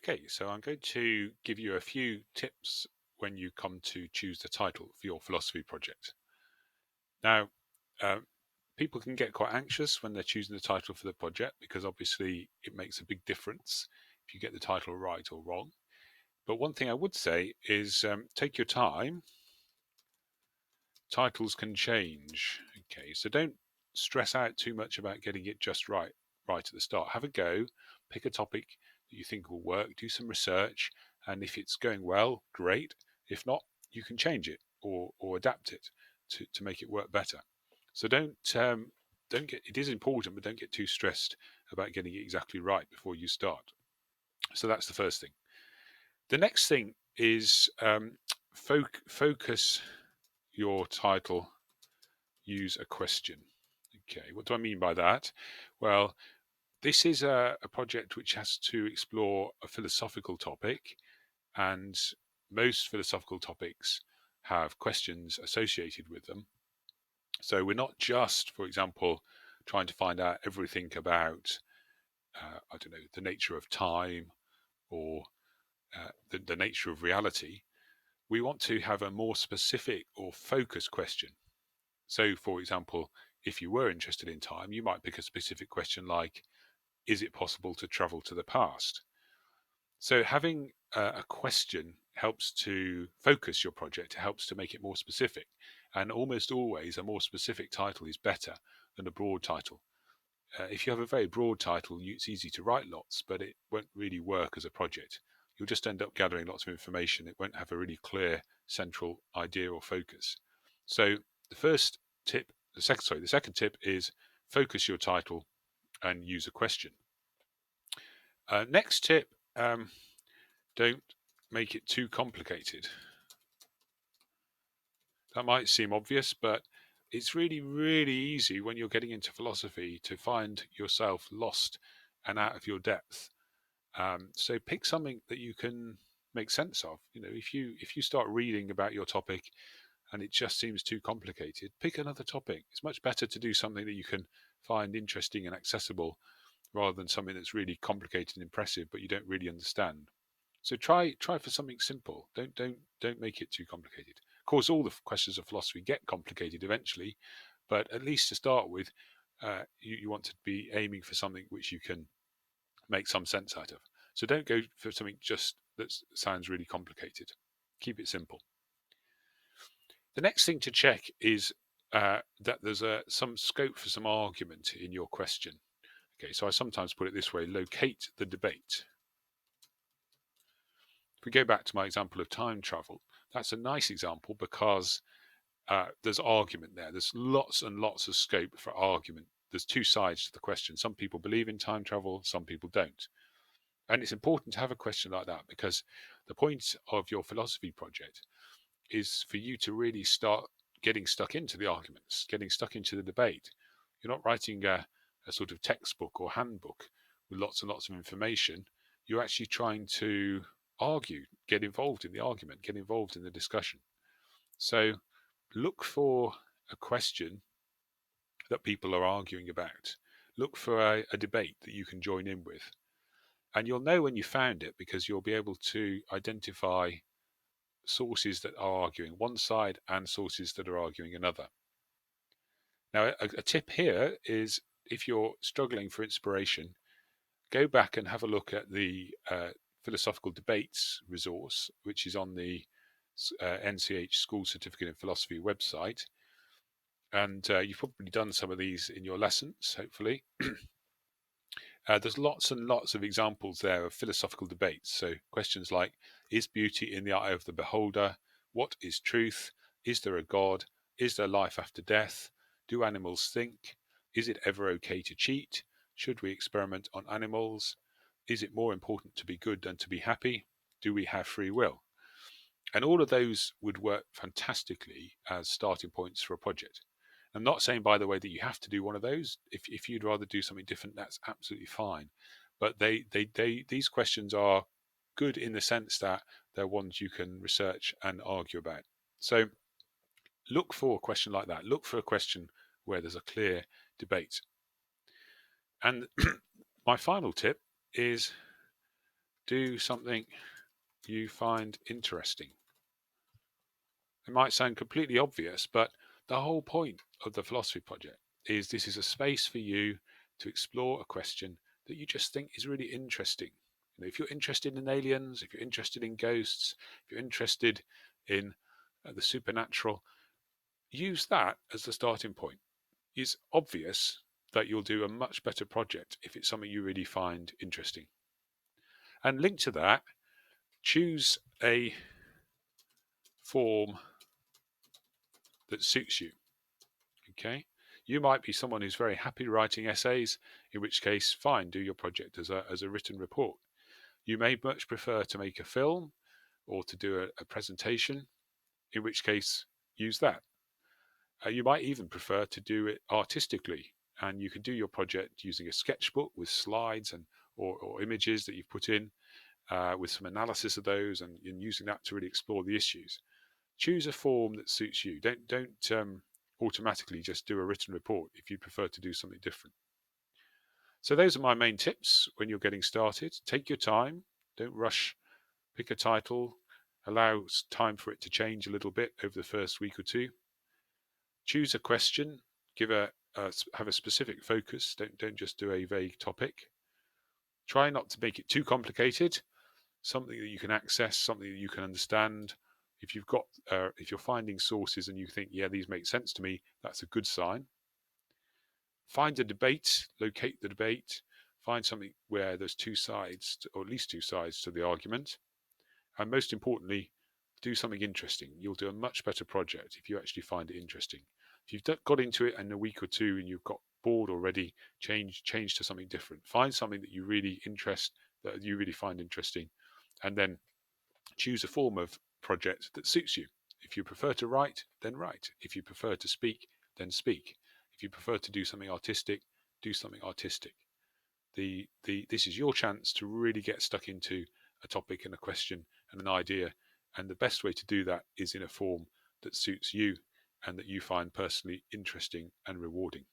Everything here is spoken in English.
Okay, so I'm going to give you a few tips when you come to choose the title for your philosophy project. Now, um, people can get quite anxious when they're choosing the title for the project because obviously it makes a big difference if you get the title right or wrong. But one thing I would say is take your time. Titles can change. Okay, so don't stress out too much about getting it just right at the start. Have a go, pick a topic that you think will work, do some research, and if it's going well, great. If not, you can change it or adapt it to make it work better. So don't get, it is important, but don't get too stressed about getting it exactly right before you start. So that's the first thing. The next thing is focus your title, use a question. Okay, what do I mean by that? Well, this is a project which has to explore a philosophical topic, and most philosophical topics have questions associated with them. So we're not just, for example, trying to find out everything about, I don't know, the nature of time or the nature of reality. We want to have a more specific or focused question. So, for example, if you were interested in time, you might pick a specific question like, is it possible to travel to the past? So, having a question helps to focus your project, it helps to make it more specific. And almost always, a more specific title is better than a broad title. If you have a very broad title, it's easy to write lots, but it won't really work as a project. You'll just end up gathering lots of information. It won't have a really clear central idea or focus. So the first tip, the second tip is focus your title and use a question. Next tip, don't make it too complicated. That might seem obvious, but it's really, really easy when you're getting into philosophy to find yourself lost and out of your depth. So pick something that you can make sense of. You know, if you start reading about your topic and it just seems too complicated, pick another topic. It's much better to do something that you can find interesting and accessible rather than something that's really complicated and impressive but you don't really understand. So try for something simple. Don't make it too complicated. Of course, all the questions of philosophy get complicated eventually, but at least to start with, you want to be aiming for something which you can make some sense out of. So don't go for something just that sounds really complicated. Keep it simple. The next thing to check is that there's some scope for some argument in your question. Okay, so I sometimes put it this way: locate the debate. If we go back to my example of time travel, that's a nice example because there's argument there. There's lots and lots of scope for argument. There's two sides to the question. Some people believe in time travel, some people don't. And it's important to have a question like that because the point of your philosophy project is for you to really start getting stuck into the arguments, getting stuck into the debate. You're not writing a sort of textbook or handbook with lots and lots of information. You're actually trying to argue, get involved in the argument, get involved in the discussion. So look for a question that people are arguing about. Look for a debate that you can join in with. And you'll know when you found it because you'll be able to identify sources that are arguing one side and sources that are arguing another. Now, a tip here is if you're struggling for inspiration, go back and have a look at the philosophical debates resource, which is on the NCH School Certificate in Philosophy website. And you've probably done some of these in your lessons, hopefully. There's lots and lots of examples there of philosophical debates. So questions like, is beauty in the eye of the beholder? What is truth? Is there a God? Is there life after death? Do animals think? Is it ever okay to cheat? Should we experiment on animals? Is it more important to be good than to be happy? Do we have free will? And all of those would work fantastically as starting points for a project. I'm not saying, by the way, that you have to do one of those. If you'd rather do something different, that's absolutely fine. But these questions are good in the sense that they're ones you can research and argue about. So look for a question like that. Look for a question where there's a clear debate. And my final tip is Do something you find interesting. It might sound completely obvious, but the whole point of the philosophy project is this is a space for you to explore a question that you just think is really interesting. If you're interested in aliens, if you're interested in ghosts, if you're interested in the supernatural, use that as the starting point. It's obvious that you'll do a much better project if it's something you really find interesting. And linked to that, choose a form that suits you. Okay, you might be someone who's very happy writing essays, in which case, fine, do your project as a written report. You may much prefer to make a film or to do a presentation, in which case, use that. You might even prefer to do it artistically, and you can do your project using a sketchbook with slides or images that you've put in, with some analysis of those, and using that to really explore the issues. Choose a form that suits you. Don't automatically just do a written report if you prefer to do something different. So those are my main tips when you're getting started. Take your time. Don't rush. Pick a title. Allow time for it to change a little bit over the first week or two. Choose a question. Have a specific focus. Don't just do a vague topic. Try not to make it too complicated. Something that you can access, something that you can understand. If you're finding sources and you think, yeah, these make sense to me, that's a good sign. Find a debate, locate the debate, find something where there's two sides, or at least two sides to the argument. And most importantly, do something interesting. You'll do a much better project if you actually find it interesting. If you've got into it in a week or two and you've got bored already, change to something different. Find something that you really find interesting, and then choose a form of project that suits you. If you prefer to write, then write. If you prefer to speak, then speak. If you prefer to do something artistic, do something artistic. This is your chance to really get stuck into a topic and a question and an idea, and the best way to do that is in a form that suits you and that you find personally interesting and rewarding.